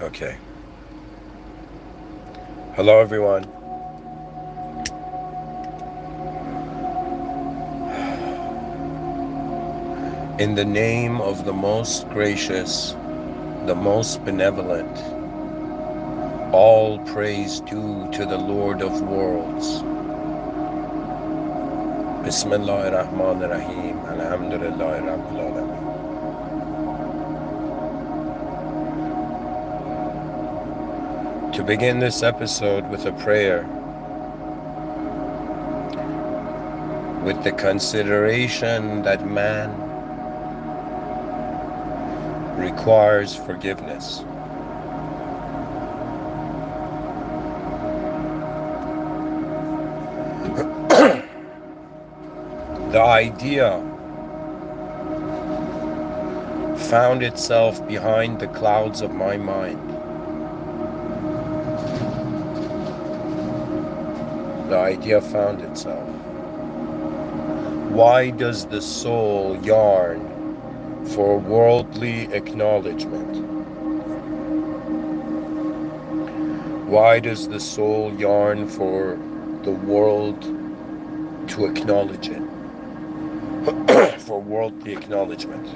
Okay. Hello, everyone. In the name of the most gracious, the most benevolent, all praise due to the Lord of worlds. Bismillahirrahmanirrahim. Alhamdulillahi Rabbil Alamin. To begin this episode with a prayer, with the consideration that man requires forgiveness. The idea found itself behind the clouds of my mind. The idea found itself. Why does the soul yearn for worldly acknowledgement? Why does the soul yearn for the world to acknowledge it? For worldly acknowledgement.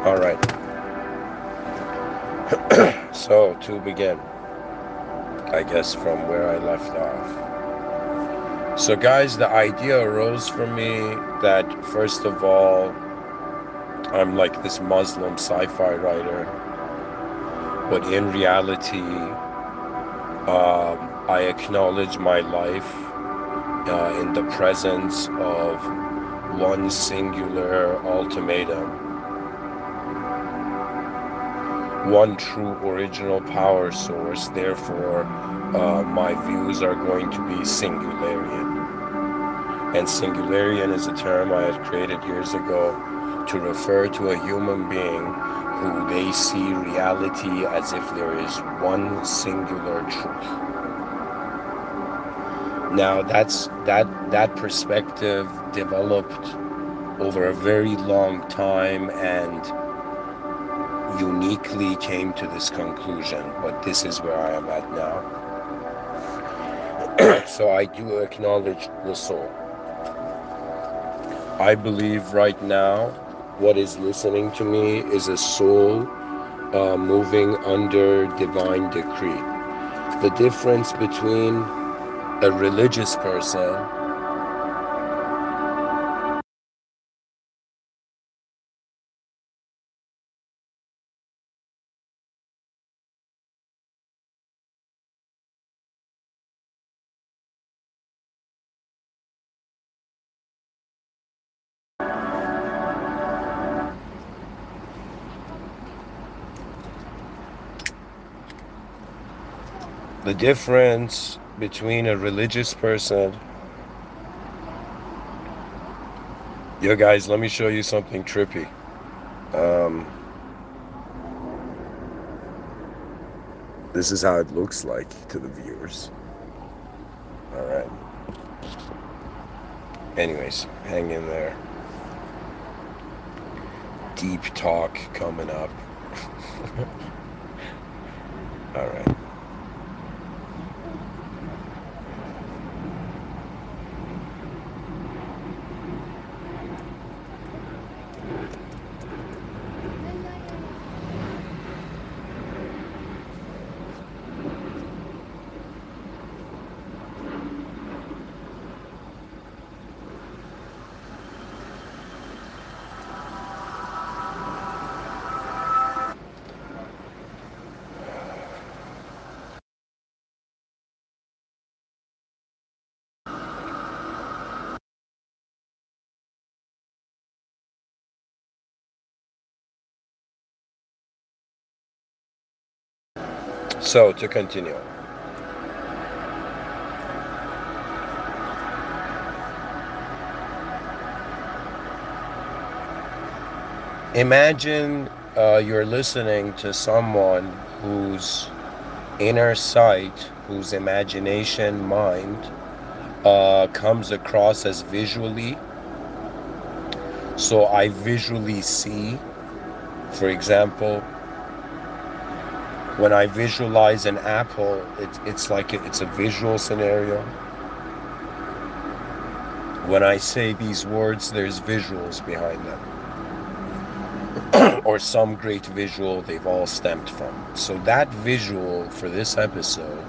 All right. So to begin, I guess from where I left off. So guys, the idea arose for me that first of all, I'm like this Muslim sci-fi writer, but in reality, I acknowledge my life in the presence of one singular ultimatum. One true original power source, therefore my views are going to be singularian. And singularian is a term I had created years ago to refer to a human being who they see reality as if there is one singular truth. Now that perspective developed over a very long time and uniquely came to this conclusion, but this is where I am at now. So I do acknowledge the soul. I believe right now what is listening to me is a soul moving under divine decree. The difference between a religious person the difference between a religious person. Yo guys, let me show you something trippy. This is how it looks like to the viewers. All right. Anyways, hang in there. Deep talk coming up. All right. So, to continue. Imagine you're listening to someone whose inner sight, whose imagination mind comes across as visually. So I visually see, for example, when I visualize an apple, it's like it's a visual scenario. When I say these words, there's visuals behind them. Or some great visual they've all stemmed from. So that visual for this episode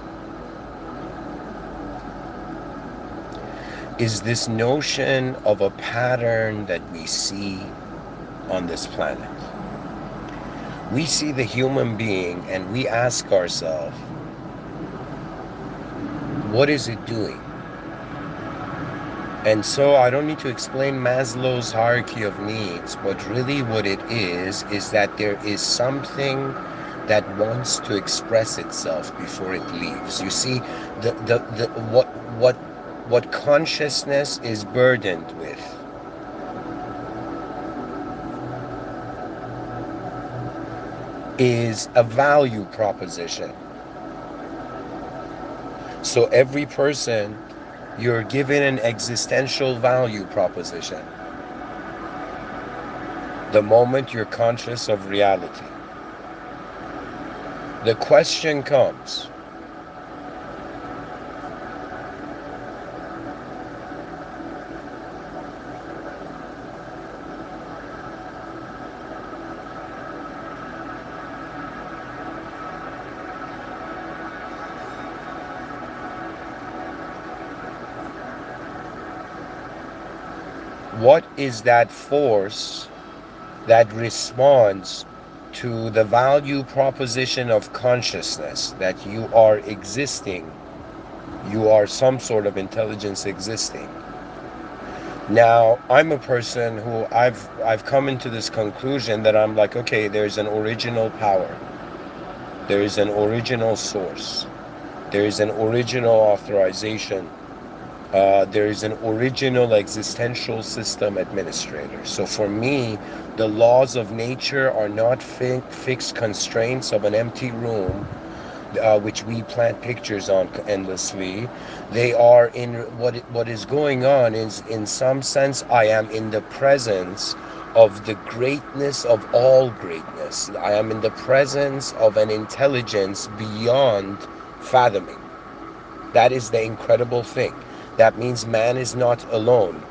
is this notion of a pattern that we see on this planet. We see the human being and we ask ourselves, what is it doing? And so I don't need to explain Maslow's hierarchy of needs, but really what it is that there is something that wants to express itself before it leaves. You see, what consciousness is burdened with is a value proposition. So every person, you're given an existential value proposition the moment you're conscious of reality. The question comes, what is that force that responds to the value proposition of consciousness that you are existing? You are some sort of intelligence existing. Now, I'm a person who I've come into this conclusion that I'm like, okay, there's an original power. There is an original source. There is an original authorization. There is an original existential system administrator. So for me, the laws of nature are not fixed constraints of an empty room, which we plant pictures on endlessly. They are in what is going on is, in some sense, I am in the presence of the greatness of all greatness. I am in the presence of an intelligence beyond fathoming. That is the incredible thing. That means man is not alone.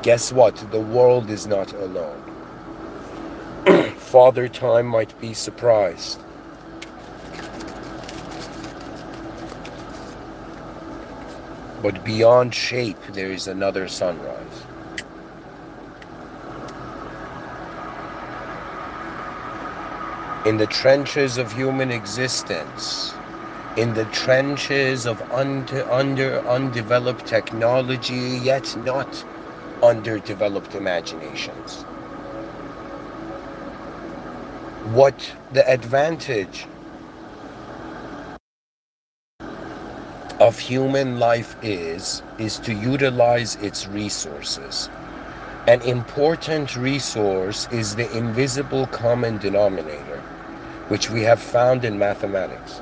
Guess what? The world is not alone. Father Time might be surprised. But beyond shape, there is another sunrise. In the trenches of human existence, in the trenches of undeveloped technology, yet not underdeveloped imaginations. What the advantage of human life is to utilize its resources. An important resource is the invisible common denominator, which we have found in mathematics.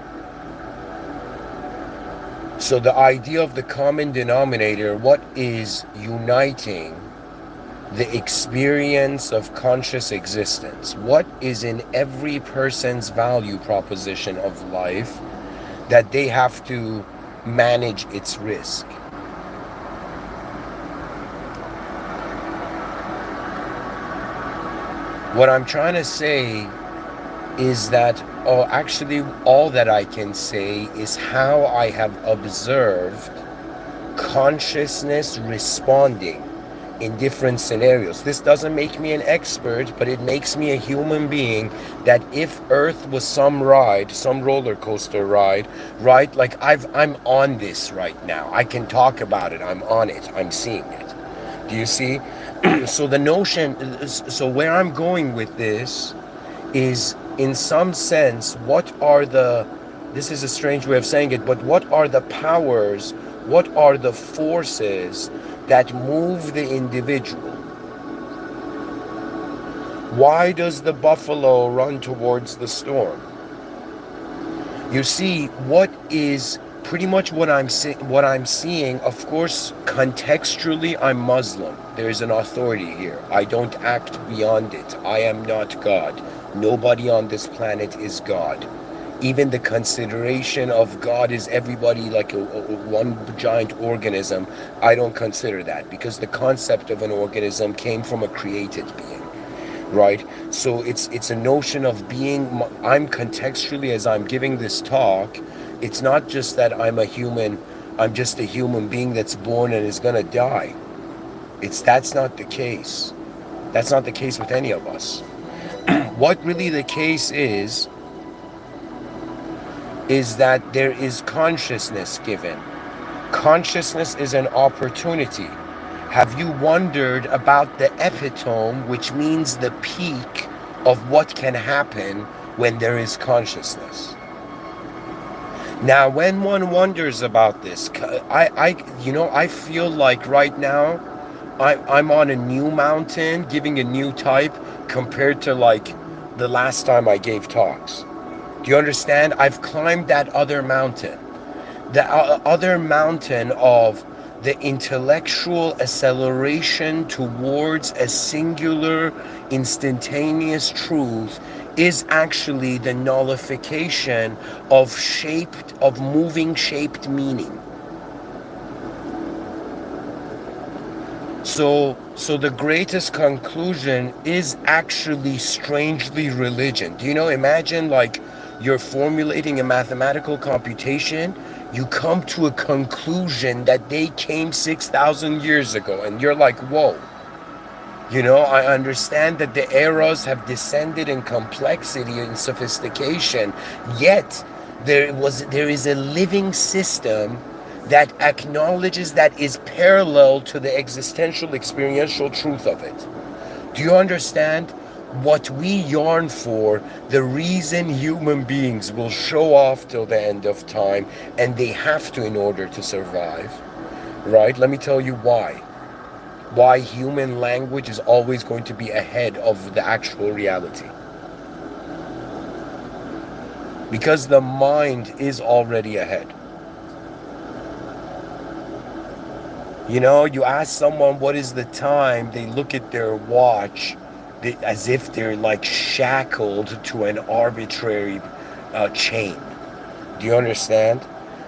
So the idea of the common denominator, what is uniting the experience of conscious existence? What is in every person's value proposition of life that they have to manage its risk? What I'm trying to say is that, actually all that I can say is how I have observed consciousness responding in different scenarios. This doesn't make me an expert, but it makes me a human being that if Earth was some ride, some roller coaster ride, right? Like I'm on this right now. I can talk about it. I'm on it. I'm seeing it. Do you see? So the notion, so where I'm going with this is, in some sense, what are the this is a strange way of saying it, but what are the powers, what are the forces that move the individual? Why does the buffalo run towards the storm? You see, what is pretty much what I'm seeing, of course, contextually, I'm Muslim. There's an authority here. I don't act beyond it. I am not God. Nobody on this planet is God. Even the consideration of God is everybody like one giant organism. I don't consider that, because the concept of an organism came from a created being. Right? So it's a notion of being, I'm contextually, as I'm giving this talk, it's not just that I'm just a human being that's born and is gonna die. That's not the case. That's not the case with any of us. What really the case is that there is consciousness given. Consciousness is an opportunity. Have you wondered about the epitome, which means the peak of what can happen when there is consciousness? Now, when one wonders about this, I feel like right now I'm on a new mountain, giving a new type compared to like the last time I gave talks. Do you understand? I've climbed that other mountain. The other mountain of the intellectual acceleration towards a singular, instantaneous truth is actually the nullification of moving shaped meaning. So the greatest conclusion is actually strangely religion. Do you know, imagine like you're formulating a mathematical computation, you come to a conclusion that they came 6,000 years ago, and you're like, whoa. You know, I understand that the eras have descended in complexity and sophistication, yet there is a living system that acknowledges, that is parallel to the existential experiential truth of it. Do you understand? What we yearn for, the reason human beings will show off till the end of time, and they have to in order to survive, right? Let me tell you why human language is always going to be ahead of the actual reality. Because the mind is already ahead. You know, you ask someone what is the time, they look at their watch as if they're like shackled to an arbitrary chain. Do you understand?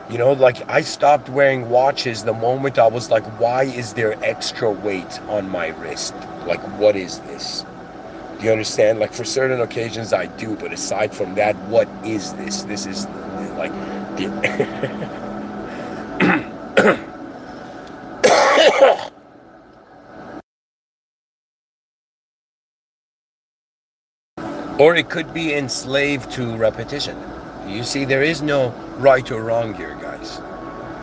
You know, like I stopped wearing watches the moment I was like, why is there extra weight on my wrist? Like, what is this? Do you understand? Like for certain occasions I do, but aside from that, what is this? This is like or it could be enslaved to repetition. You see, there is no right or wrong here, guys.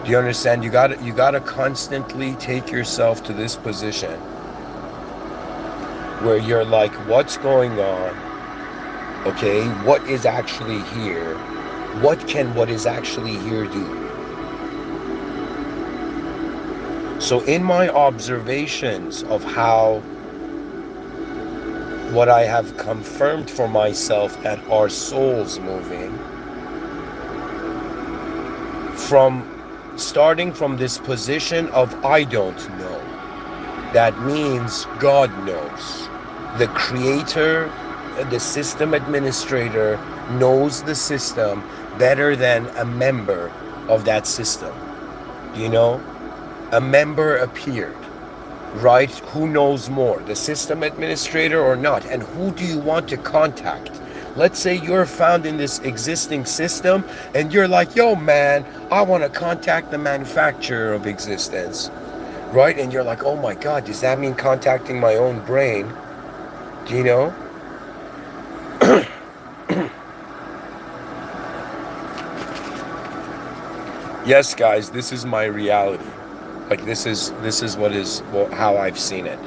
Do you understand? You gotta constantly take yourself to this position where you're like, what's going on? Okay, what is actually here? What can what is actually here do? So in my observations of how what I have confirmed for myself, that our souls moving from starting from this position of I don't know, that means God knows. The creator, the system administrator knows the system better than a member of that system. You know, a member appeared. Right? Who knows more, the system administrator or not? And who do you want to contact? Let's say you're found in this existing system and you're like, yo man, I want to contact the manufacturer of existence, right? And you're like, oh my God, does that mean contacting my own brain? Do you know? Yes, guys, this is my reality. Like this is how I've seen it.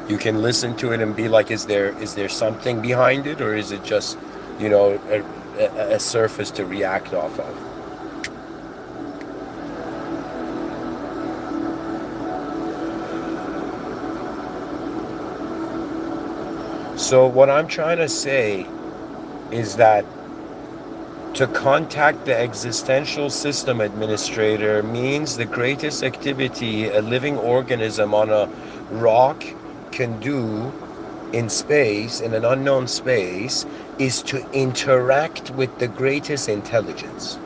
You can listen to it and be like, is there something behind it, or is it just, you know, a surface to react off of. So what I'm trying to say is that to contact the existential system administrator means the greatest activity a living organism on a rock can do in space, in an unknown space, is to interact with the greatest intelligence.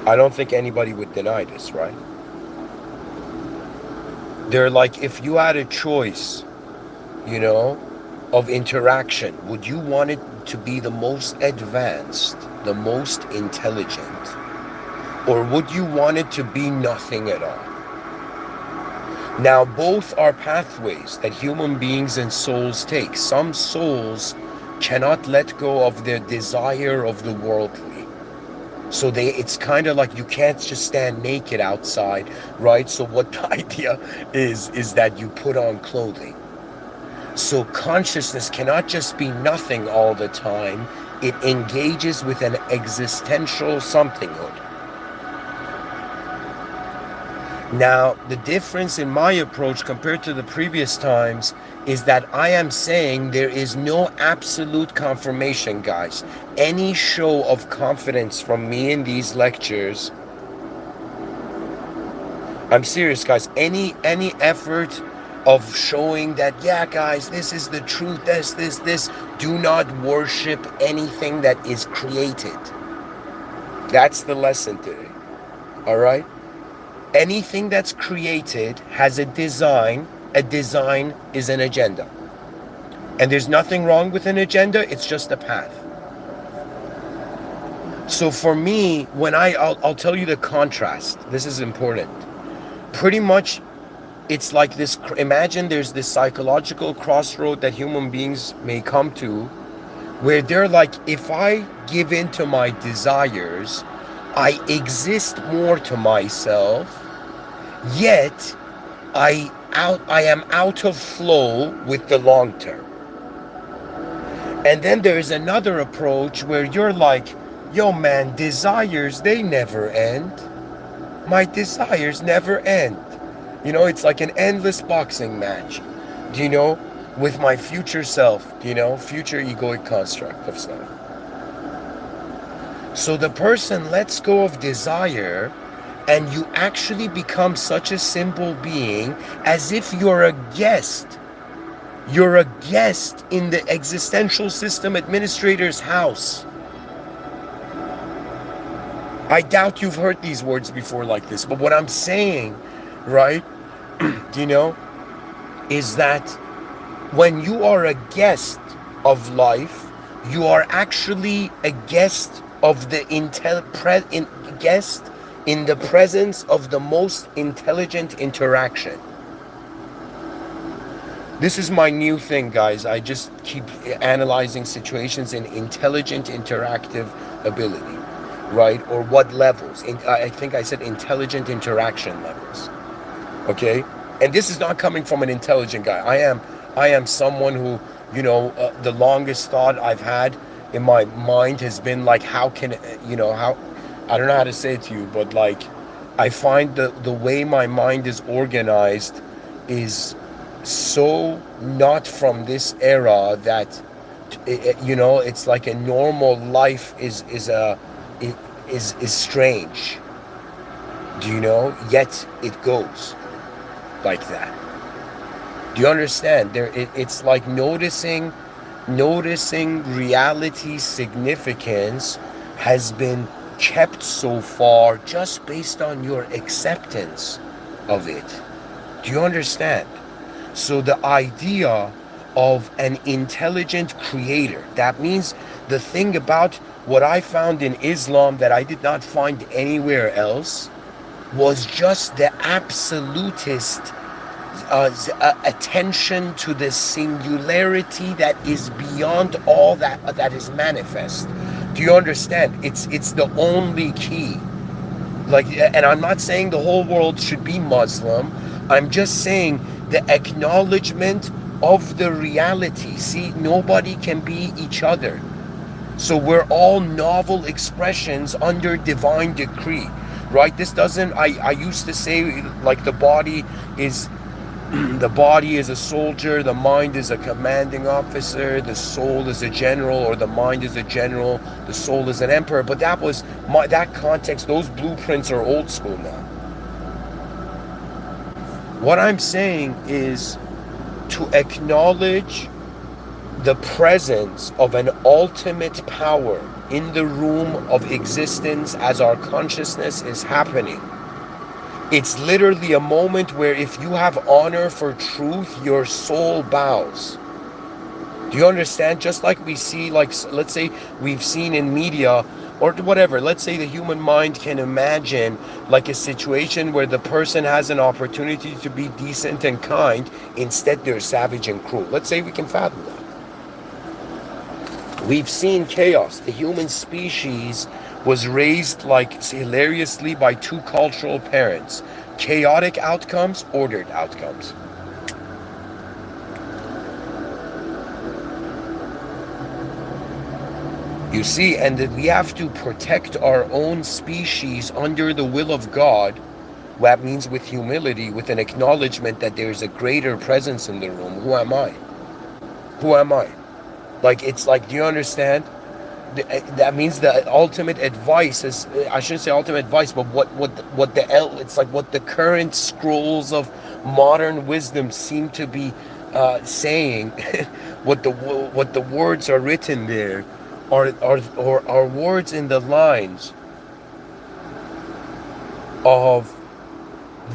I don't think anybody would deny this, right? They're like, if you had a choice, you know, of interaction, would you want it to be the most advanced, the most intelligent, or would you want it to be nothing at all? Now, both are pathways that human beings and souls take. Some souls cannot let go of their desire of the worldly. So it's kind of like you can't just stand naked outside, right? So what the idea is that you put on clothing. So consciousness cannot just be nothing all the time. It engages with an existential somethinghood. Now, the difference in my approach compared to the previous times is that I am saying there is no absolute confirmation, guys. Any show of confidence from me in these lectures, I'm serious, guys, any effort of showing that, yeah, guys, this is the truth, this, do not worship anything that is created. That's the lesson today, all right? Anything that's created has a design. A design is an agenda. And there's nothing wrong with an agenda, it's just a path. So for me, when I'll tell you the contrast, this is important. Pretty much, it's like this, imagine there's this psychological crossroad that human beings may come to, where they're like, if I give in to my desires, I exist more to myself, yet I am out of flow with the long term. And then there is another approach where you're like, yo man, desires, they never end. My desires never end. You know, it's like an endless boxing match, do you know, with my future self, you know, future egoic construct of self. So the person lets go of desire, and you actually become such a simple being, as if you're a guest. You're a guest in the existential system administrator's house. I doubt you've heard these words before like this, but what I'm saying, right, you know, is that when you are a guest of life, you are actually a guest of the guest in the presence of the most intelligent interaction. This is my new thing, guys. I just keep analyzing situations in intelligent interactive ability, right? Or what levels? I think I said intelligent interaction levels. Okay? And this is not coming from an intelligent guy. I am someone who, you know, the longest thought I've had in my mind has been like, how can, you know, how, I don't know how to say it to you, but like, I find the way my mind is organized is so not from this era that, you know, it's like a normal life is strange. Do you know? Yet it goes like that. Do you understand? It's like noticing reality's significance has been kept so far just based on your acceptance of it. Do you understand? So the idea of an intelligent creator, that means the thing about what I found in Islam that I did not find anywhere else was just the absolutist attention to the singularity that is beyond all that is manifest. Do you understand? It's the only key. Like, and I'm not saying the whole world should be Muslim. I'm just saying the acknowledgement of the reality. See, nobody can be each other. So we're all novel expressions under divine decree, right? This doesn't, I used to say, like, the body is the body is a soldier, the mind is a commanding officer, the soul is a general, or the mind is a general, the soul is an emperor. But that was that context. Those blueprints are old school now. What I'm saying is to acknowledge the presence of an ultimate power in the room of existence as our consciousness is happening. It's literally a moment where if you have honor for truth, your soul bows. Do you understand? Just like we see, like, let's say we've seen in media or whatever, let's say the human mind can imagine like a situation where the person has an opportunity to be decent and kind, instead they're savage and cruel. Let's say we can fathom that. We've seen chaos. The human species was raised like hilariously by two cultural parents. Chaotic outcomes, ordered outcomes. You see, and that we have to protect our own species under the will of God. That means with humility, with an acknowledgement that there's a greater presence in the room. Who am I? Who am I? Like, it's like, do you understand? That means the ultimate advice is, I shouldn't say ultimate advice, but it's like what the current scrolls of modern wisdom seem to be saying. what the words are written there are words in the lines of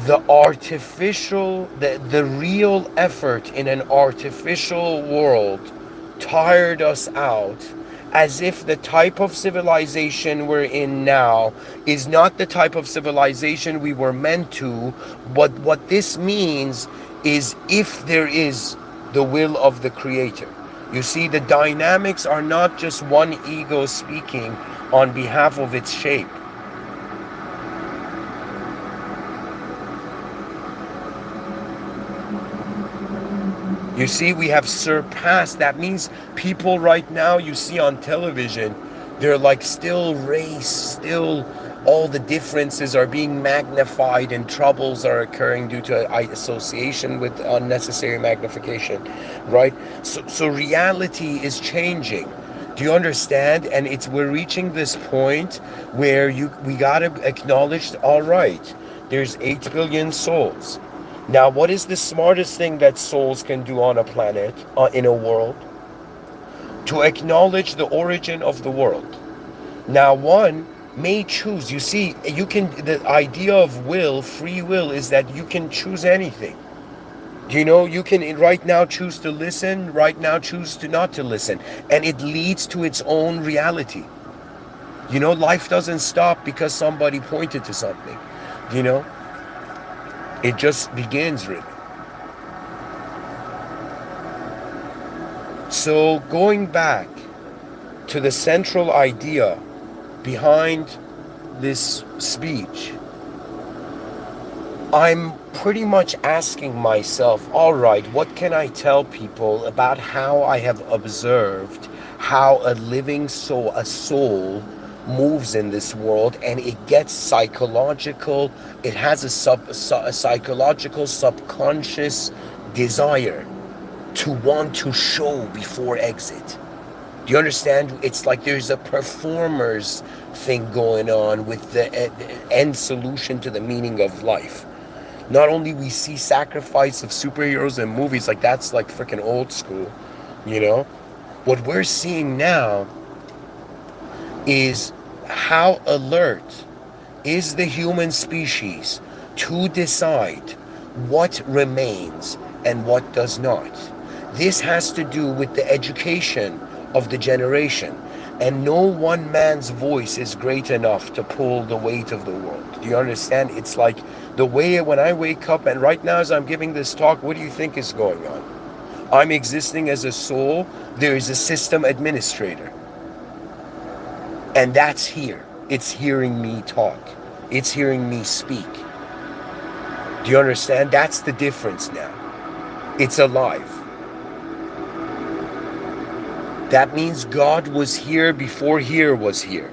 the artificial, the real effort in an artificial world tired us out, as if the type of civilization we're in now is not the type of civilization we were meant to. But what this means is, if there is the will of the Creator. You see, the dynamics are not just one ego speaking on behalf of its shape. You see, we have surpassed. That means people right now you see on television, they're like still race, still all the differences are being magnified and troubles are occurring due to association with unnecessary magnification, right? So reality is changing. Do you understand? And we're reaching this point where we gotta acknowledge, all right, there's 8 billion souls. Now, what is the smartest thing that souls can do on a planet, in a world? To acknowledge the origin of the world. Now, one may choose. You see, the idea of will, free will, is that you can choose anything. Do you know, you can right now choose to listen, right now choose to not to listen. And it leads to its own reality. You know, life doesn't stop because somebody pointed to something. You know? It just begins, really. So going back to the central idea behind this speech, I'm pretty much asking myself, all right, what can I tell people about how I have observed how a living soul, a soul, moves in this world, and it gets psychological. It has a psychological subconscious desire to want to show before exit. Do you understand? It's like there's a performer's thing going on with the end solution to the meaning of life. Not only we see sacrifice of superheroes in movies, like that's like freaking old school, you know? What we're seeing now is how alert is the human species to decide what remains and what does not. This has to do with the education of the generation, and no one man's voice is great enough to pull the weight of the world. Do you understand? It's like the way when I wake up, and right now as I'm giving this talk, what do you think is going on? I'm existing as a soul. There is a system administrator. And that's here. It's hearing me talk. It's hearing me speak. Do you understand? That's the difference now. It's alive. That means God was here before here was here.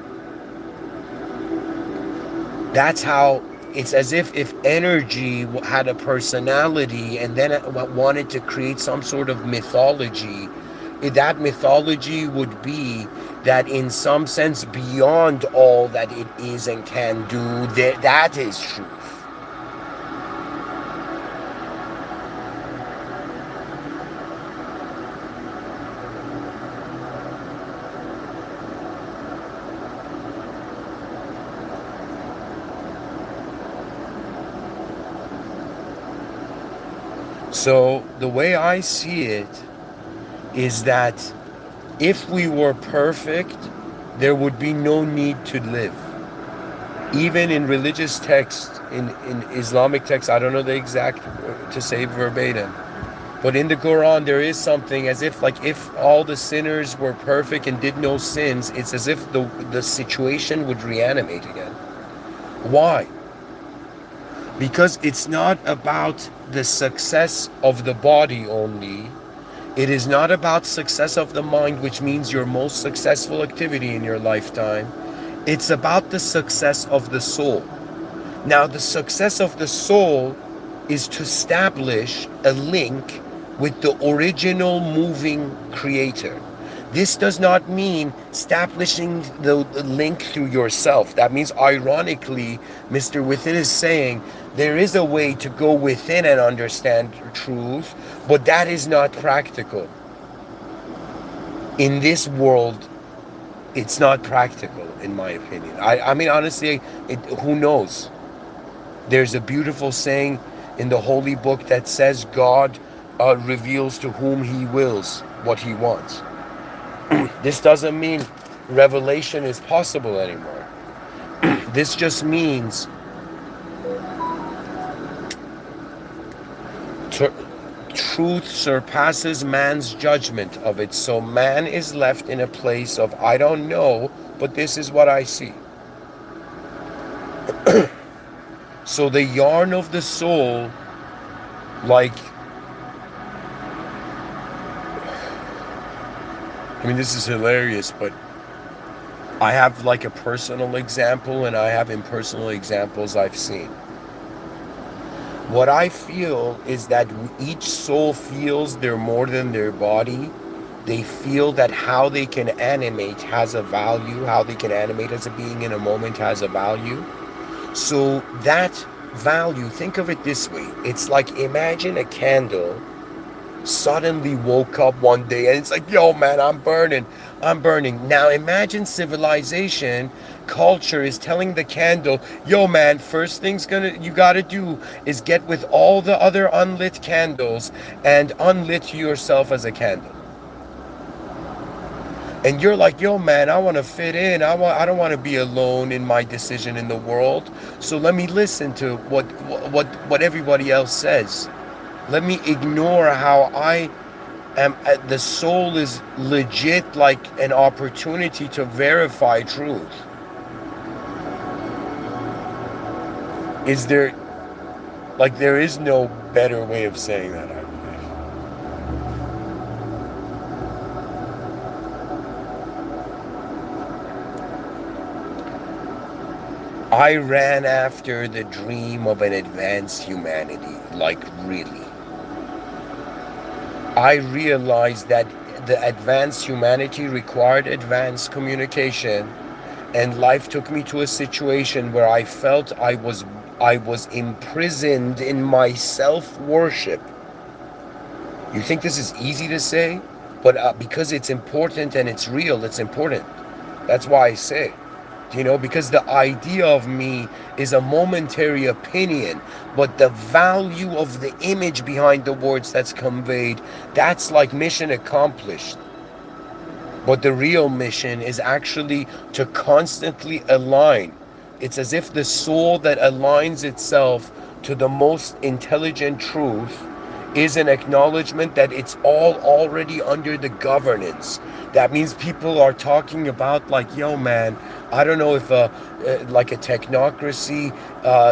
That's how it's as if energy had a personality and then it wanted to create some sort of mythology. That mythology would be that in some sense beyond all that it is and can do, that is truth. So the way I see it is that if we were perfect, there would be no need to live. Even in religious texts, in Islamic texts, I don't know the exact to say verbatim, but in the Quran there is something as if like if all the sinners were perfect and did no sins, it's as if the situation would reanimate again. Why? Because it's not about the success of the body only. It is not about success of the mind, which means your most successful activity in your lifetime. It's about the success of the soul. Now, the success of the soul is to establish a link with the original moving creator. This does not mean establishing the link through yourself. That means, ironically, Mr. Within is saying there is a way to go within and understand truth, but that is not practical. In this world, it's not practical, in my opinion. I mean, honestly, who knows? There's a beautiful saying in the Holy Book that says God reveals to whom He wills what He wants. This doesn't mean revelation is possible anymore. This just means truth surpasses man's judgment of it. So man is left in a place of, I don't know, but this is what I see. So the yarn of the soul, like, I mean, this is hilarious, but I have like a personal example and I have impersonal examples I've seen. What I feel is that each soul feels they're more than their body. They feel that how they can animate has a value, how they can animate as a being in a moment has a value. So that value, think of it this way. It's like, imagine a candle suddenly woke up one day and it's like, yo man, I'm burning. Now imagine civilization, culture is telling the candle, yo man, first thing's you gotta do is get with all the other unlit candles and unlit yourself as a candle. And you're like, yo man, I want to fit in. I don't want to be alone in my decision in the world. So let me listen to what everybody else says. Let me ignore how I am. The soul is legit like an opportunity to verify truth. Is there, like, there is no better way of saying that, I believe. I ran after the dream of an advanced humanity, like really. I realized that the advanced humanity required advanced communication, and life took me to a situation where I felt I was imprisoned in my self-worship. You think this is easy to say? But because it's important and it's real, it's important. That's why I say it. You know, because the idea of me is a momentary opinion, but the value of the image behind the words that's conveyed, that's like mission accomplished. But the real mission is actually to constantly align. It's as if the soul that aligns itself to the most intelligent truth is an acknowledgement that it's all already under the governance. That means people are talking about like, yo man, I don't know if like a technocracy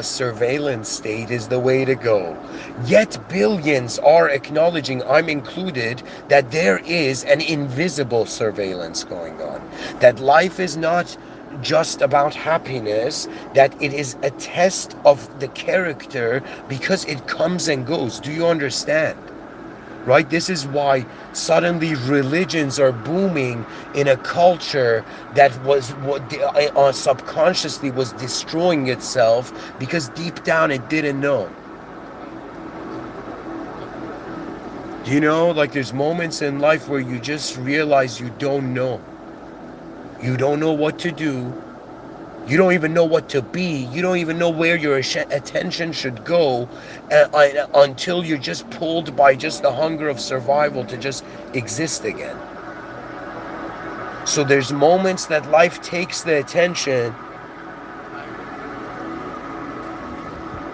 surveillance state is the way to go. Yet billions are acknowledging, I'm included, that there is an invisible surveillance going on. That life is not just about happiness, that it is a test of the character because it comes and goes. Do you understand? Right? This is why suddenly religions are booming in a culture that was subconsciously was destroying itself because deep down it didn't know. Do you know, like there's moments in life where you just realize you don't know. You don't know what to do. You don't even know what to be. You don't even know where your attention should go until you're just pulled by just the hunger of survival to just exist again. So there's moments that life takes the attention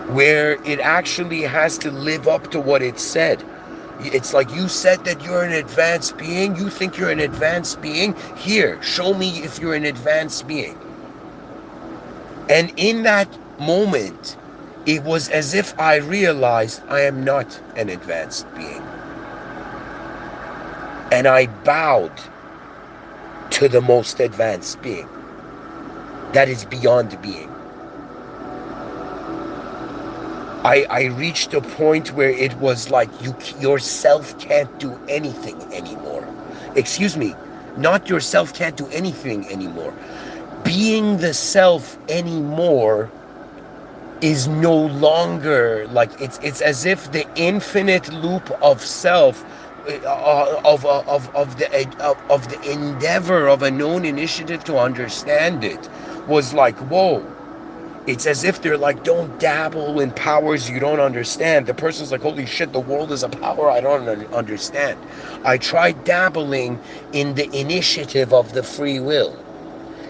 where it actually has to live up to what it said. It's like, you said that you're an advanced being. You think you're an advanced being? Here, show me if you're an advanced being. And in that moment, it was as if I realized I am not an advanced being. And I bowed to the most advanced being that is beyond being. I reached a point where it was like yourself can't do anything anymore. Excuse me, not yourself can't do anything anymore. Being the self anymore is no longer like it's as if the infinite loop of self of the endeavor of a known initiative to understand it was like, whoa. It's as if they're like, don't dabble in powers you don't understand. The person's like, holy shit, the world is a power I don't understand. I tried dabbling in the initiative of the free will.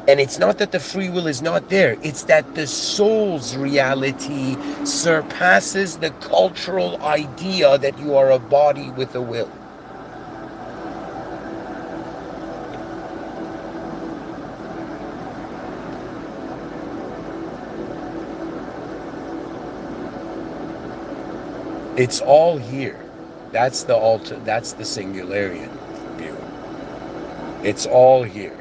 And it's not that the free will is not there. It's that the soul's reality surpasses the cultural idea that you are a body with a will. It's all here. That's the Singularian view. It's all here.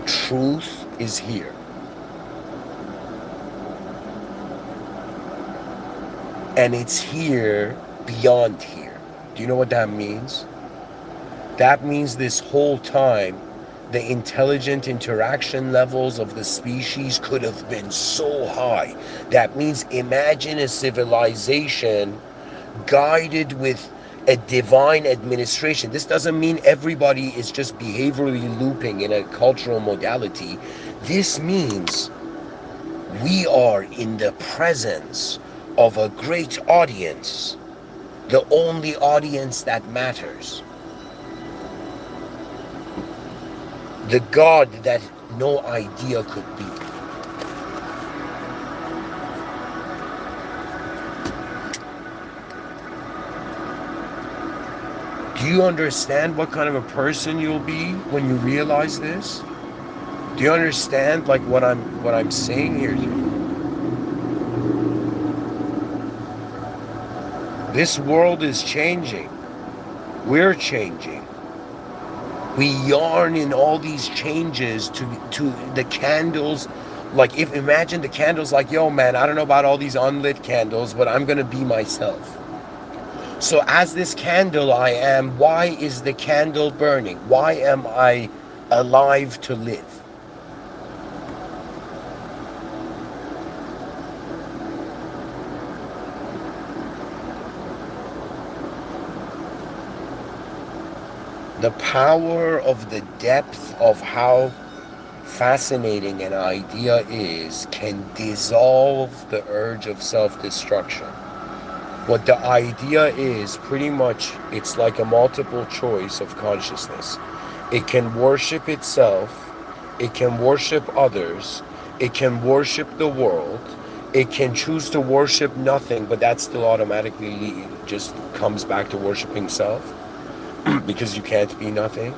Truth is here. And it's here beyond here. Do you know what that means? That means this whole time, the intelligent interaction levels of the species could have been so high. That means imagine a civilization guided with a divine administration. This doesn't mean everybody is just behaviorally looping in a cultural modality. This means we are in the presence of a great audience, the only audience that matters. The God that no idea could be. Do you understand what kind of a person you'll be when you realize this? Do you understand like what I'm saying here to you? This world is changing. We're changing. We yarn in all these changes to the candles. Like, if imagine the candles like, yo man, I don't know about all these unlit candles, but I'm gonna be myself. So as this candle I am, why is the candle burning? Why am I alive to live? The power of the depth of how fascinating an idea is can dissolve the urge of self-destruction. What the idea is, pretty much, it's like a multiple choice of consciousness. It can worship itself, it can worship others, it can worship the world, It can choose to worship nothing, but that still automatically just comes back to worshiping self because you can't be nothing.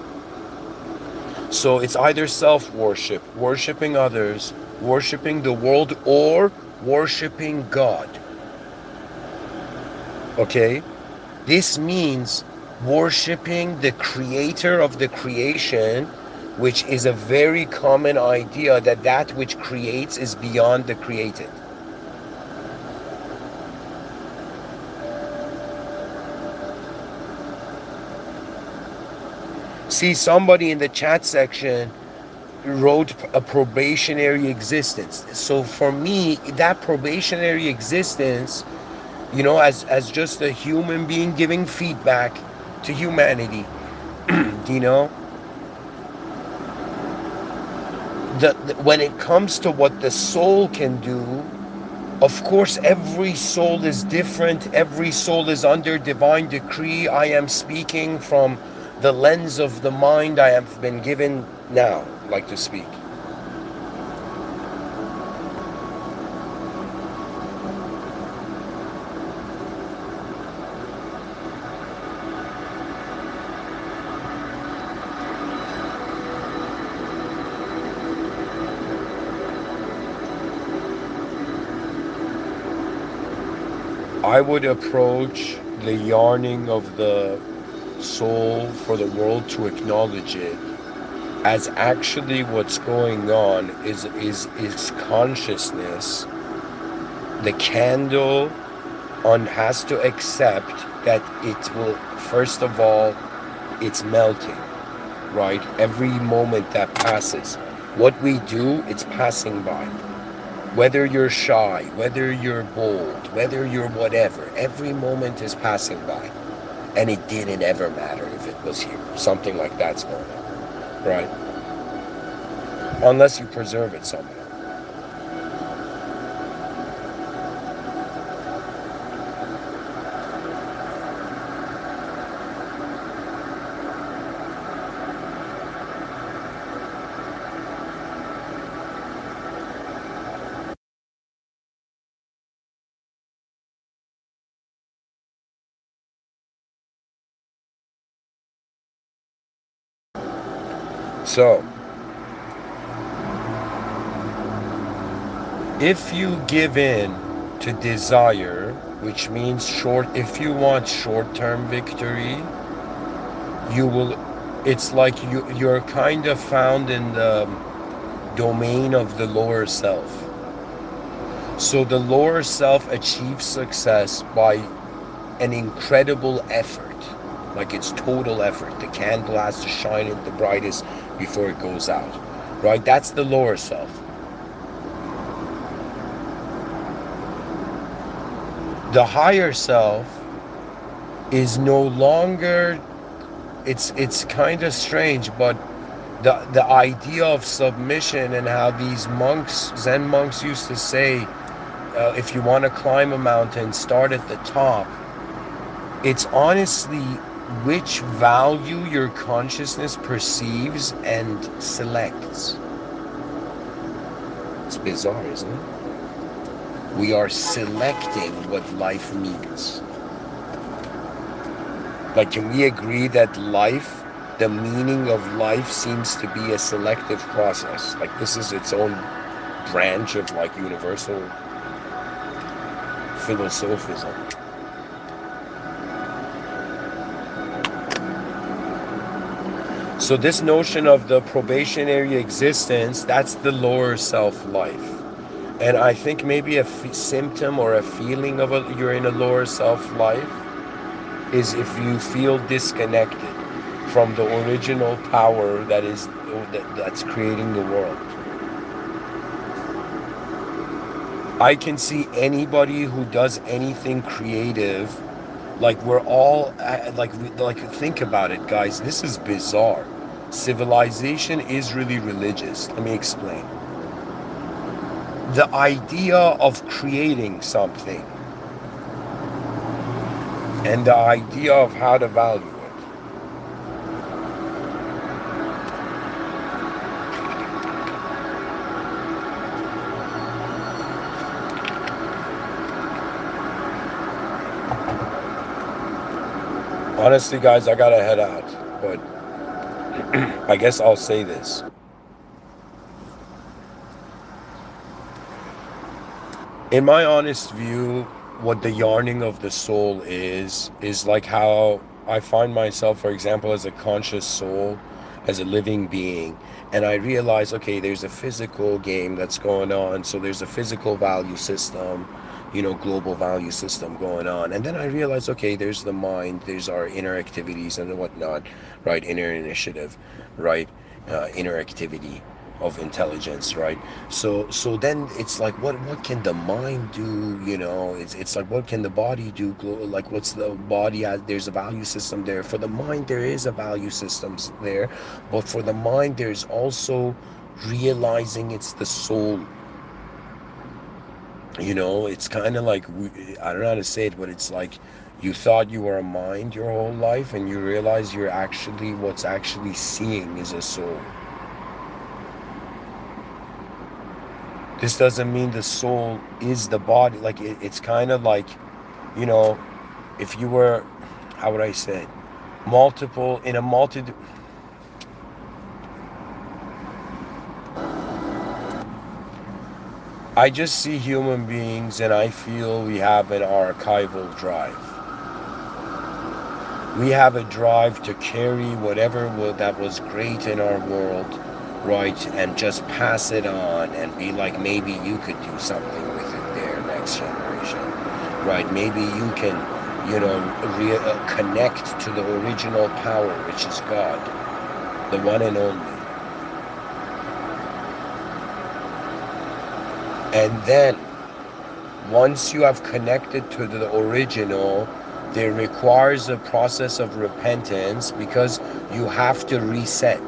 So it's either self-worship, worshiping others, worshiping the world, or worshiping God. Okay? This means worshiping the creator of the creation, which is a very common idea that that which creates is beyond the created. See, somebody in the chat section wrote a probationary existence. So for me, that probationary existence, you know, as just a human being giving feedback to humanity, you know, when it comes to what the soul can do, of course, every soul is different. Every soul is under divine decree. I am speaking from the lens of the mind I have been given now, like to speak. I would approach the yearning of the soul for the world to acknowledge it as actually what's going on is consciousness. The candle has to accept that it will, first of all, it's melting, right? Every moment that passes, what we do, it's passing by. Whether you're shy, whether you're bold, whether you're whatever, every moment is passing by. And it didn't ever matter if it was here. Something like that's going on, right? Unless you preserve it somehow. So, if you give in to desire, which means if you want short-term victory, you will, it's like you're kind of found in the domain of the lower self. So the lower self achieves success by an incredible effort. Like it's total effort. The candle has to shine at the brightest before it goes out, right? That's the lower self. The higher self is no longer, it's kind of strange, but the idea of submission and how these monks, Zen monks used to say, if you want to climb a mountain, start at the top. It's honestly which value your consciousness perceives and selects. It's bizarre, isn't it? We are selecting what life means. Like, can we agree that life, the meaning of life, seems to be a selective process? Like, this is its own branch of, like, universal philosophism. So this notion of the probationary existence, that's the lower self-life. And I think maybe a symptom or a feeling of you're in a lower self-life is if you feel disconnected from the original power that's creating the world. I can see anybody who does anything creative, like we're all, like think about it, guys. This is bizarre. Civilization is really religious. Let me explain. The idea of creating something and the idea of how to value it. Honestly, guys, I gotta head out, but I guess I'll say this. In my honest view, what the yearning of the soul is like how I find myself, for example, as a conscious soul, as a living being, and I realize, okay, there's a physical game that's going on, so there's a physical value system, global value system going on, and then I realize, okay, there's the mind, there's our inner activities and whatnot, right? Inner initiative, right? Inner activity of intelligence, right? So then it's like, what can the mind do? It's like, what can the body do? Like, what's the body has? There's a value system there. For the mind, there is a value system there, but for the mind, there's also realizing it's the soul. It's kind of like, I don't know how to say it, but it's like you thought you were a mind your whole life, and you realize what's actually seeing is a soul. This doesn't mean the soul is the body. Like, it's kind of like, you know, if you were, how would I say it? Multiple, in a multitude. I just see human beings and I feel we have an archival drive. We have a drive to carry whatever that was great in our world, right, and just pass it on and be like, maybe you could do something with it there, next generation, right? Maybe you can, connect to the original power, which is God, the one and only. And then, once you have connected to the original, there requires a process of repentance, because you have to reset.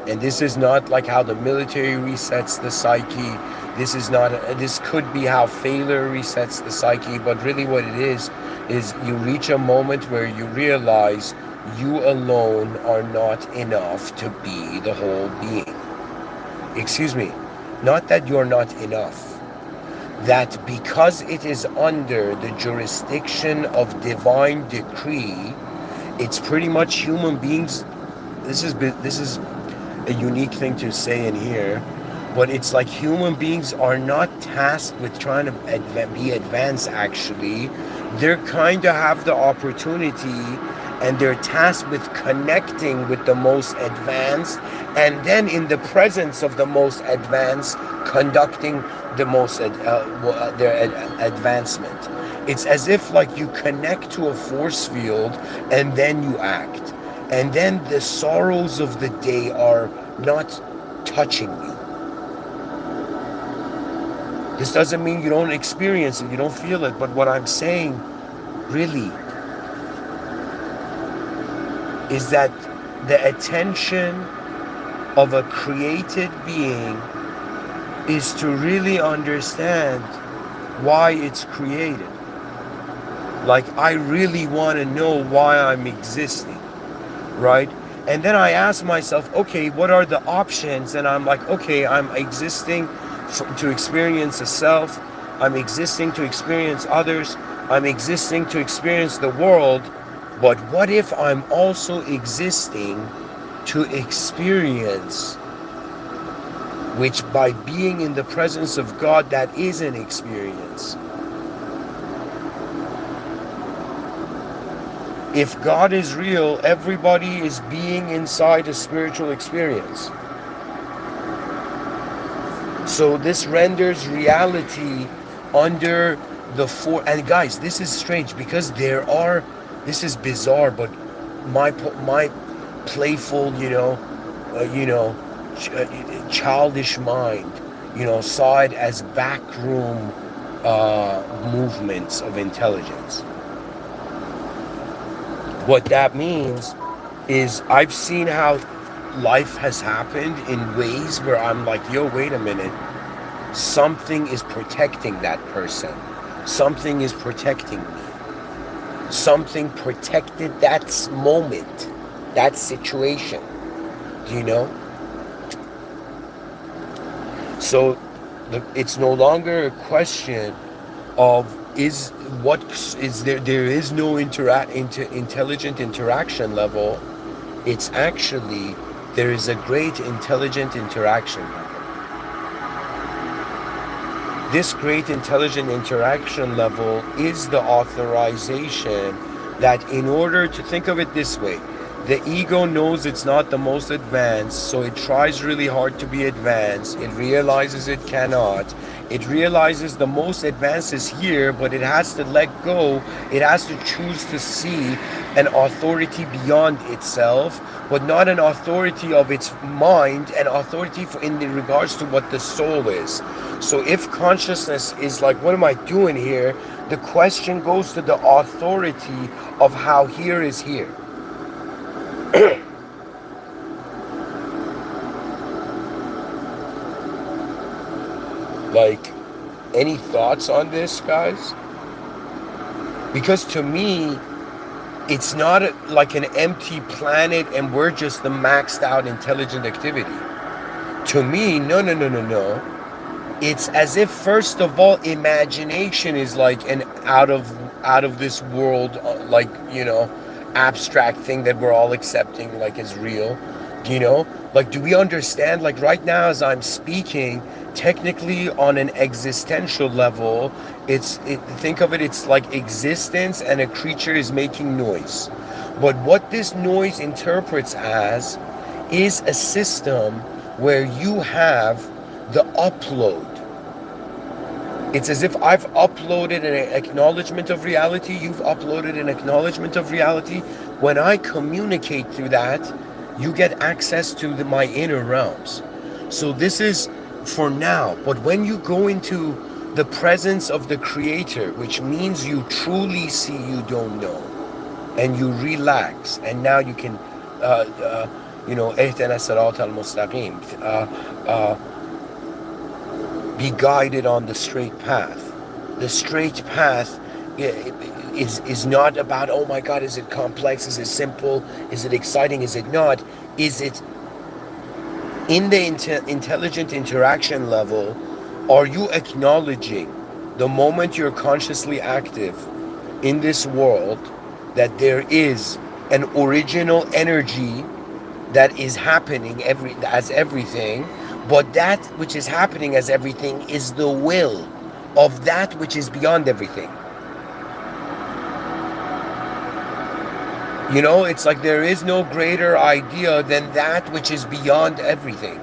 And this is not like how the military resets the psyche. This could be how failure resets the psyche, but really what it is you reach a moment where you realize you alone are not enough to be the whole being. Excuse me, not that you're not enough. That because it is under the jurisdiction of divine decree, it's pretty much human beings. This is a unique thing to say in here, but it's like human beings are not tasked with trying to be advanced. Actually, they're kind of have the opportunity, and they're tasked with connecting with the most advanced, and then in the presence of the most advanced, conducting the most their advancement. It's as if like you connect to a force field and then you act, and then the sorrows of the day are not touching you. This doesn't mean you don't experience it, you don't feel it, but what I'm saying really is that the attention of a created being is to really understand why it's created. Like, I really want to know why I'm existing, right? And then I ask myself, okay, what are the options? And I'm like, okay, I'm existing to experience a self. I'm existing to experience others. I'm existing to experience the world. But what if I'm also existing to experience, which by being in the presence of God, that is an experience. If God is real, everybody is being inside a spiritual experience. So this renders reality under the and guys, this is strange, because this is bizarre, but my playful, childish mind, saw it as backroom movements of intelligence. What that means is I've seen how life has happened in ways where I'm like, yo, wait a minute. Something is protecting that person. Something is protecting me. Something protected that moment, that situation. Do you know? So it's no longer a question of is what is there is no intelligent interaction level. It's actually there is a great intelligent interaction level. This great intelligent interaction level is the authorization that in order to think of it this way, the ego knows it's not the most advanced, so it tries really hard to be advanced. It realizes it cannot. It realizes the most advanced is here, but it has to let go. It has to choose to see an authority beyond itself, but not an authority of its mind, an authority in regards to what the soul is. So if consciousness is like, what am I doing here? The question goes to the authority of how here is here. Like, any thoughts on this, guys? Because to me, it's not like an empty planet and we're just the maxed out intelligent activity. To me, no. It's as if, first of all, imagination is like an out of this world, like, abstract thing that we're all accepting like as real. Like, do we understand? Like right now as I'm speaking, technically on an existential level, think of it, it's like existence and a creature is making noise. But what this noise interprets as is a system where you have the upload. It's as if I've uploaded an acknowledgement of reality, you've uploaded an acknowledgement of reality. When I communicate through that, you get access to my inner realms. So this is for now. But when you go into the presence of the Creator, which means you truly see you don't know, and you relax, and now you can, اهدنا الصراط المستقيم, be guided on the straight path. The straight path is not about, oh my God, is it complex? Is it simple? Is it exciting? Is it not? Is it in the intelligent interaction level? Are you acknowledging the moment you're consciously active in this world that there is an original energy that is happening as everything? But that which is happening as everything is the will of that which is beyond everything. It's like there is no greater idea than that which is beyond everything.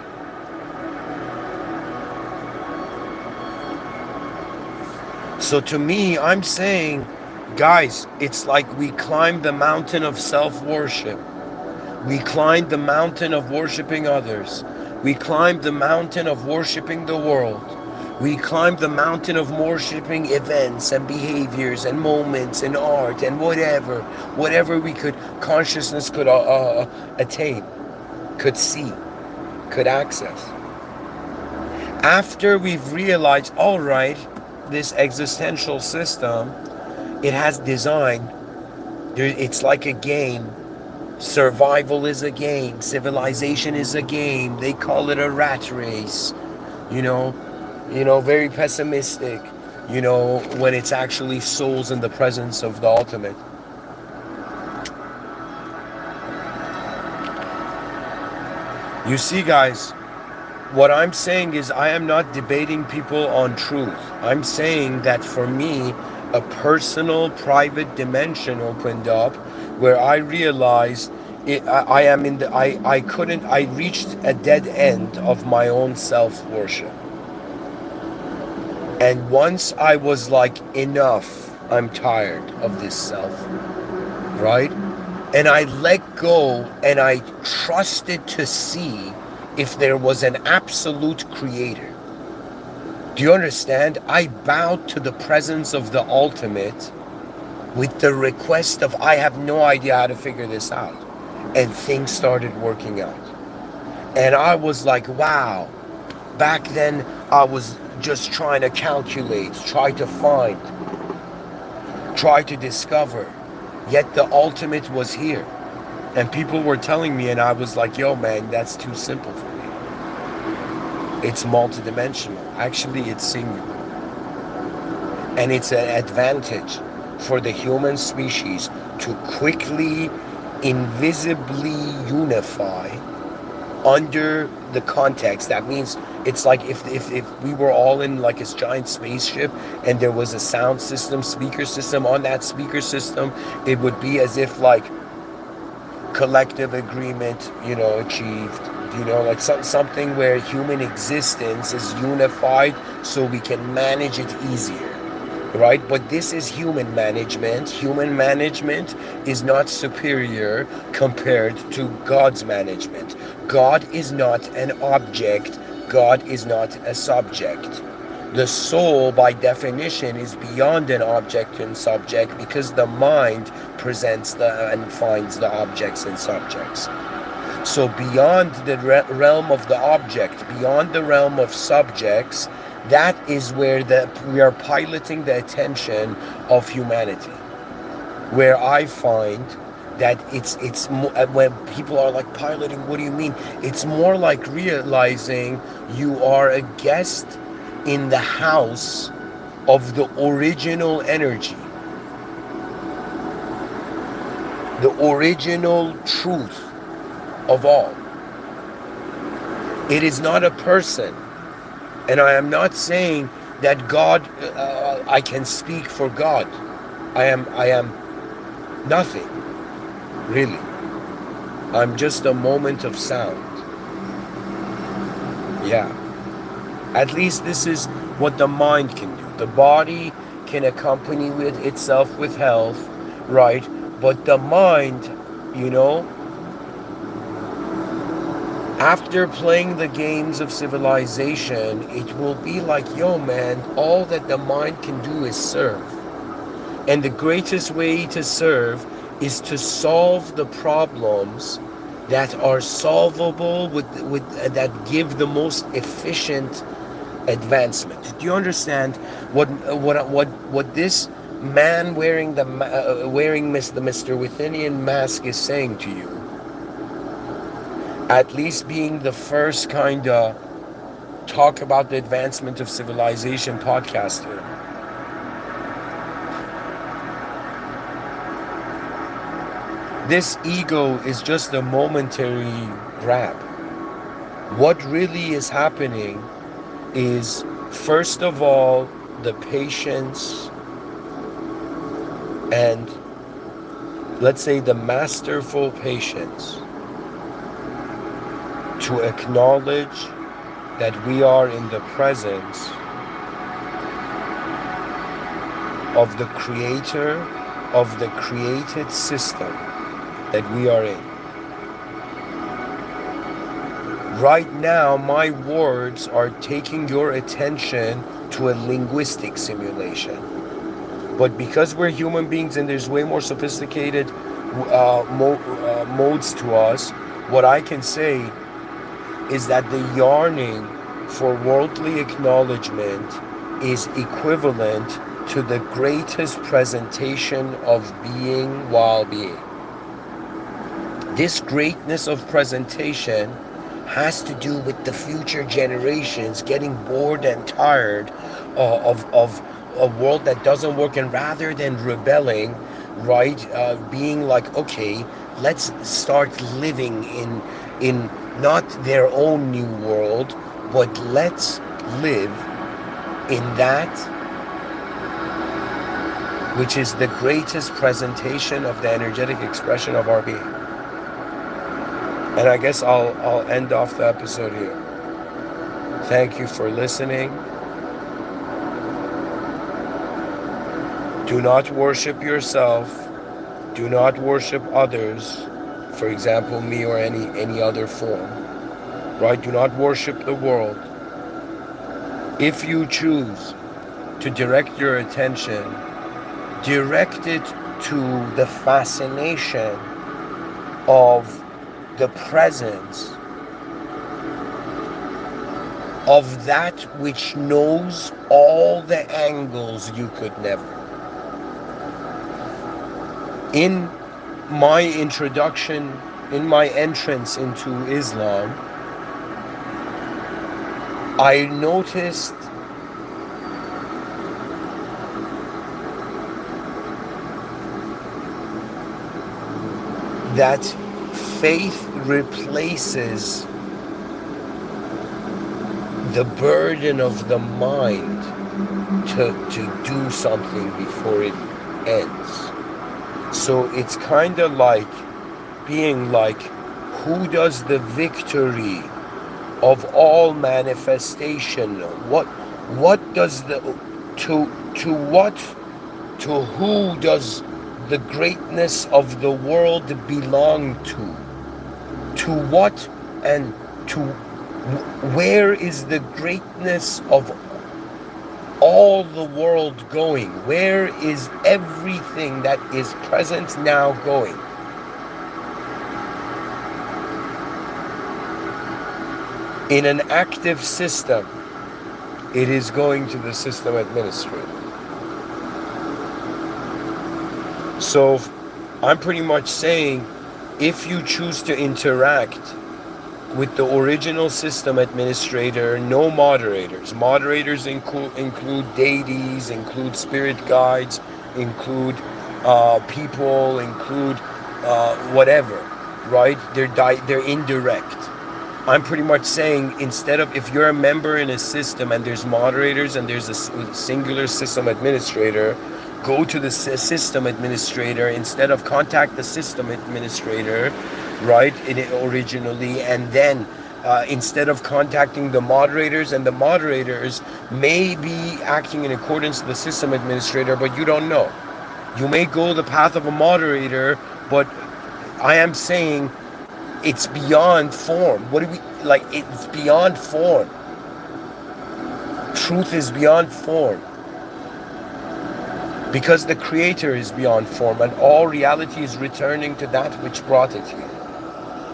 So to me, I'm saying, guys, it's like we climbed the mountain of self-worship. We climbed the mountain of worshiping others. We climbed the mountain of worshiping the world. We climbed the mountain of worshiping events and behaviors and moments and art and whatever we could, consciousness could attain, could see, could access. After we've realized, all right, this existential system, it has design. It's like a game. Survival is a game. Civilization is a game. They call it a rat race. Very pessimistic. When it's actually souls in the presence of the ultimate. You see, guys, what I'm saying is I am not debating people on truth. I'm saying that for me, a personal, private dimension opened up where I realized I reached a dead end of my own self-worship. And once I was like, enough, I'm tired of this self, right? And I let go and I trusted to see if there was an absolute creator. Do you understand? I bowed to the presence of the ultimate with the request of, I have no idea how to figure this out. And things started working out. And I was like, wow. Back then, I was just trying to calculate, try to find, try to discover. Yet the ultimate was here. And people were telling me, and I was like, yo, man, that's too simple for me. It's multidimensional. Actually, it's singular. And it's an advantage for the human species to quickly, invisibly unify under the context. That means it's like if we were all in like this giant spaceship and there was a sound system, speaker system. On that speaker system, it would be as if like collective agreement, achieved, like something where human existence is unified so we can manage it easier, right? But this is human management. Human management is not superior compared to God's management. God is not an object. God is not a subject. The soul, by definition, is beyond an object and subject because the mind presents and finds the objects and subjects. So beyond the realm of the object, beyond the realm of subjects, that is where we are piloting the attention of humanity. Where I find that it's when people are like, piloting, what do you mean? It's more like realizing you are a guest in the house of the original energy, the original truth of all. It is not a person. And I am not saying that God, I can speak for God. I am nothing, really. I'm just a moment of sound. Yeah. At least this is what the mind can do. The body can accompany with itself with health, right? But the mind, after playing the games of civilization, it will be like, yo man, all that the mind can do is serve. And the greatest way to serve is to solve the problems that are solvable with that give the most efficient advancement. Do you understand what this man wearing the Mr.Withinian mask is saying to you? At least being the first kind of talk about the advancement of civilization podcaster. This ego is just a momentary grab. What really is happening is, first of all, the patience and, let's say, the masterful patience to acknowledge that we are in the presence of the creator of the created system that we are in. Right now, my words are taking your attention to a linguistic simulation. But because we're human beings and there's way more sophisticated modes to us, what I can say is that the yearning for worldly acknowledgement is equivalent to the greatest presentation of being while being. This greatness of presentation has to do with the future generations getting bored and tired of a world that doesn't work, and rather than rebelling, right, being like, okay, let's start living in not their own new world, but let's live in that which is the greatest presentation of the energetic expression of our being. And I guess I'll end off the episode here. Thank you for listening. Do not worship yourself. Do not worship others. For example, me or any other form. Right? Do not worship the world. If you choose to direct your attention, direct it to the fascination of the presence of that which knows all the angles you could never. In my introduction, in my entrance into Islam, I noticed that faith replaces the burden of the mind to do something before it ends. So it's kind of like being like, who does the victory of all manifestation? What does the to who does the greatness of the world belong to? To what and to where is the greatness of all the world going? Where is everything that is present now going? In an active system, it is going to the system administrator. So I'm pretty much saying, if you choose to interact with the original system administrator, no moderators. Moderators include deities, include spirit guides, include people, include whatever, right? They're indirect. I'm pretty much saying, instead of, if you're a member in a system and there's moderators and there's a singular system administrator, go to the system administrator instead of contact the system administrator, right, originally, and then instead of contacting the moderators, and the moderators may be acting in accordance with the system administrator, but you don't know. You may go the path of a moderator, but I am saying it's beyond form. What do we, like, it's beyond form. Truth is beyond form. Because the Creator is beyond form, and all reality is returning to that which brought it here.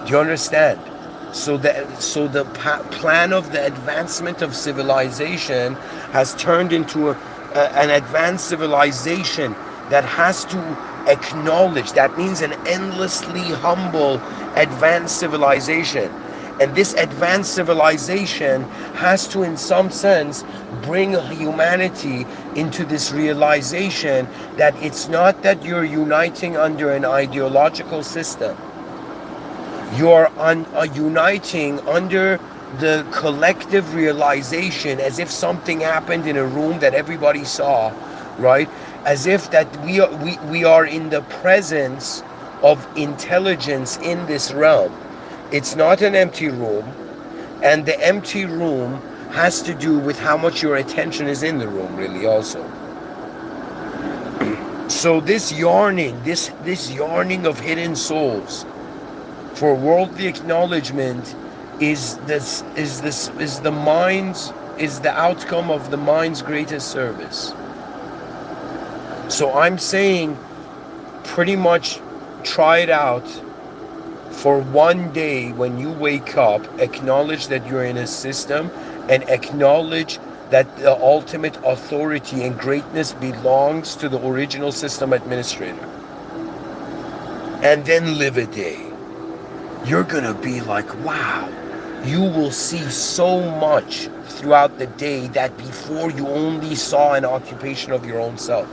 Do you understand? So the plan of the advancement of civilization has turned into an advanced civilization that has to acknowledge. That means an endlessly humble advanced civilization. And this advanced civilization has to, in some sense, bring humanity into this realization that it's not that you're uniting under an ideological system. You're uniting under the collective realization, as if something happened in a room that everybody saw, right? As if that we are in the presence of intelligence in this realm. It's not an empty room, and the empty room has to do with how much your attention is in the room, really, also. So this yearning, this yearning of hidden souls for worldly acknowledgement is the outcome of the mind's greatest service. So I'm saying, pretty much try it out. For one day, when you wake up, acknowledge that you're in a system, and acknowledge that the ultimate authority and greatness belongs to the original system administrator. And then live a day. You're gonna be like, wow. You will see so much throughout the day that before you only saw an occupation of your own self.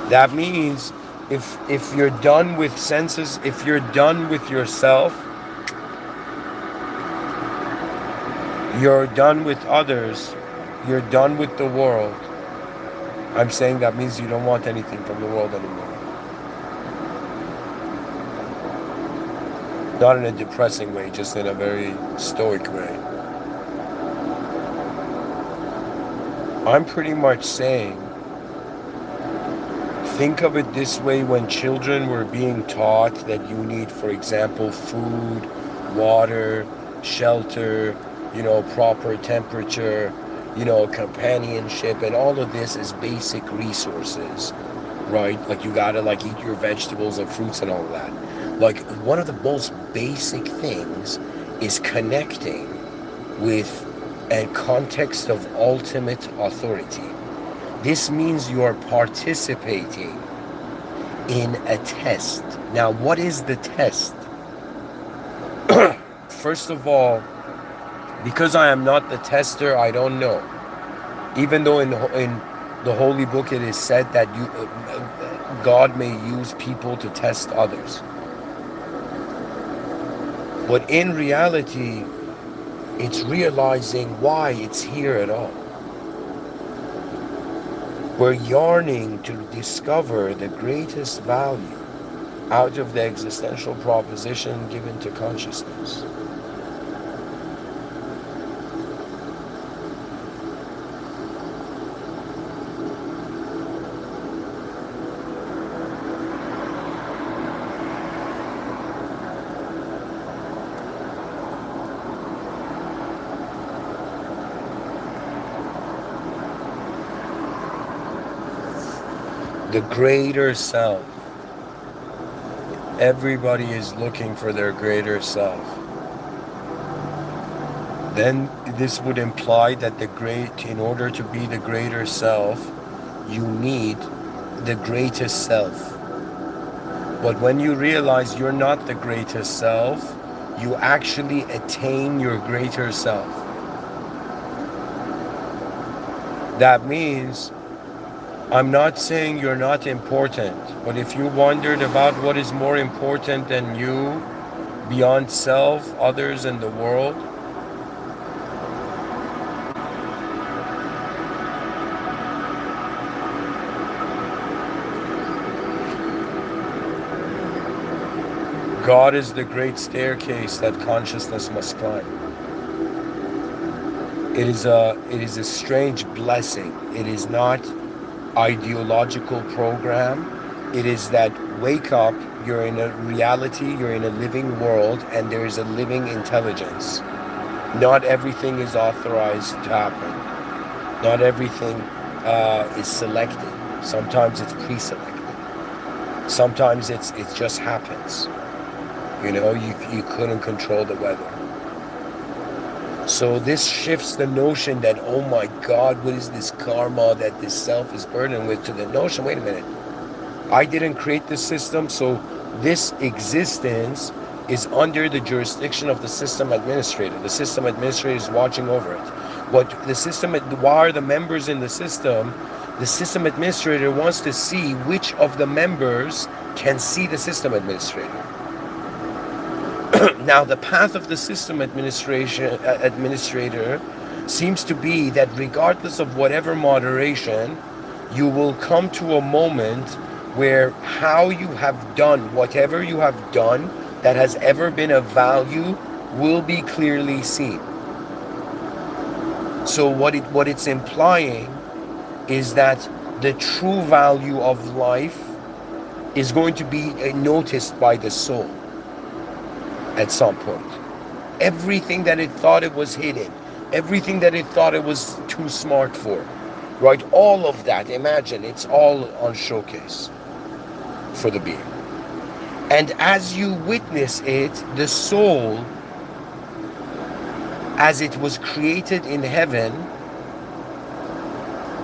That means if you're done with senses, if you're done with yourself, you're done with others, you're done with the world. I'm saying that means you don't want anything from the world anymore. Not in a depressing way, just in a very stoic way. I'm pretty much saying, think of it this way: when children were being taught that you need, for example, food, water, shelter, proper temperature, companionship, and all of this is basic resources, right? Like, you gotta eat your vegetables and fruits and all of that. Like, one of the most basic things is connecting with a context of ultimate authority. This means you are participating in a test. Now, what is the test? First of all, because I am not the tester, I don't know. Even though in the holy book, it is said that God may use people to test others. But in reality, it's realizing why it's here at all. We're yearning to discover the greatest value out of the existential proposition given to consciousness. The greater self. Everybody is looking for their greater self. Then this would imply that in order to be the greater self, you need the greatest self. But when you realize you're not the greatest self, you actually attain your greater self. That means, I'm not saying you're not important, but if you wondered about what is more important than you, beyond self, others, and the world, God is the great staircase that consciousness must climb. It is a strange blessing. It is not ideological program. It is that wake up, you're in a reality, you're in a living world, and there is a living intelligence. Not everything is authorized to happen. Not everything is selected. Sometimes it's pre-selected. Sometimes it just happens. You couldn't control the weather. So this shifts the notion that, oh my God, what is this karma that this self is burdened with, to the notion, wait a minute, I didn't create this system, so this existence is under the jurisdiction of the system administrator. The system administrator is watching over it. Why are the members in the system? The system administrator wants to see which of the members can see the system administrator. Now, the path of the system administrator seems to be that regardless of whatever moderation, you will come to a moment where how you have done whatever you have done that has ever been of value will be clearly seen. So what it's implying is that the true value of life is going to be noticed by the soul at some point. Everything that it thought it was hidden, everything that it thought it was too smart for, right? All of that, imagine, it's all on showcase for the being. And as you witness it, the soul, as it was created in heaven,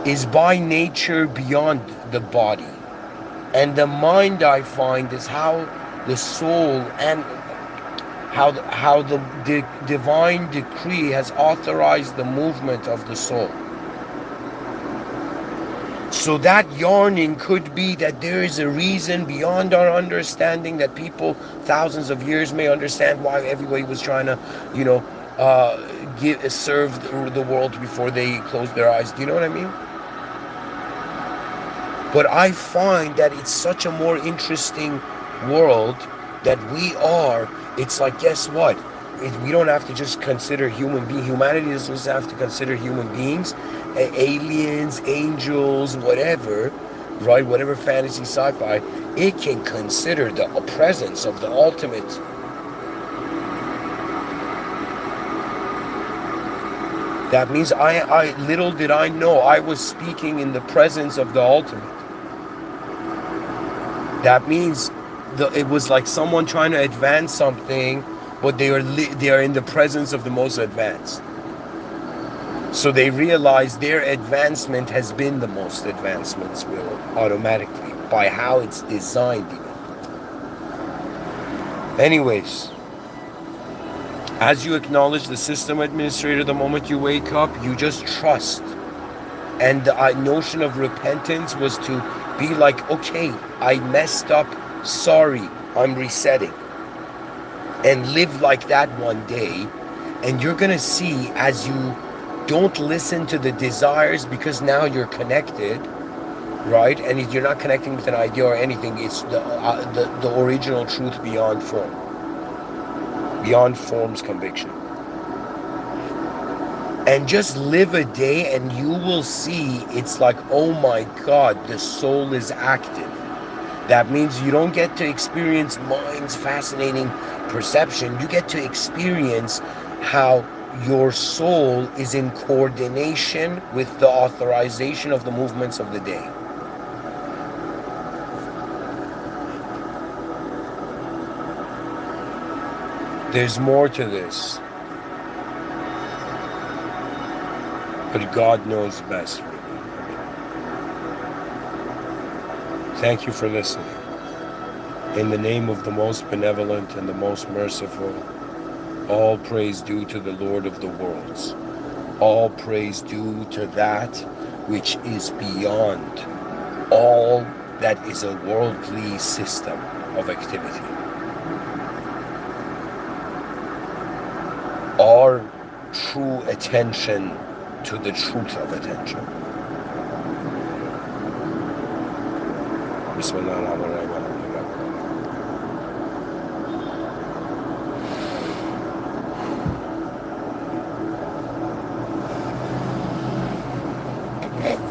is by nature beyond the body. And the mind, I find, is how the soul and how the divine decree has authorized the movement of the soul. So that yearning could be that there is a reason beyond our understanding, that people thousands of years may understand why everybody was trying to, serve the world before they closed their eyes. Do you know what I mean? But I find that it's such a more interesting world that we are. It's like, guess what? We don't have to just consider human beings. Humanity doesn't just have to consider human beings, aliens, angels, whatever, right? Whatever fantasy, sci-fi. It can consider the presence of the ultimate. That means I little did I know I was speaking in the presence of the ultimate. That means it was like someone trying to advance something, but they are in the presence of the most advanced. So they realize their advancement has been the most advancements will automatically by how it's designed even. Anyways, as you acknowledge the system administrator the moment you wake up, you just trust. And the notion of repentance was to be like, okay, I messed up, sorry, I'm resetting. And live like that one day. And you're going to see, as you don't listen to the desires, because now you're connected, right? And you're not connecting with an idea or anything. It's the original truth beyond form. Beyond form's conviction. And just live a day and you will see, it's like, oh my God, the soul is active. That means you don't get to experience mind's fascinating perception. You get to experience how your soul is in coordination with the authorization of the movements of the day. There's more to this. But God knows best, really. Thank you for listening. In the name of the most benevolent and the most merciful, all praise due to the Lord of the worlds. All praise due to that which is beyond all that is a worldly system of activity. Our true attention to the truth of attention. Bismillah ar-Rahman ar-Rahim.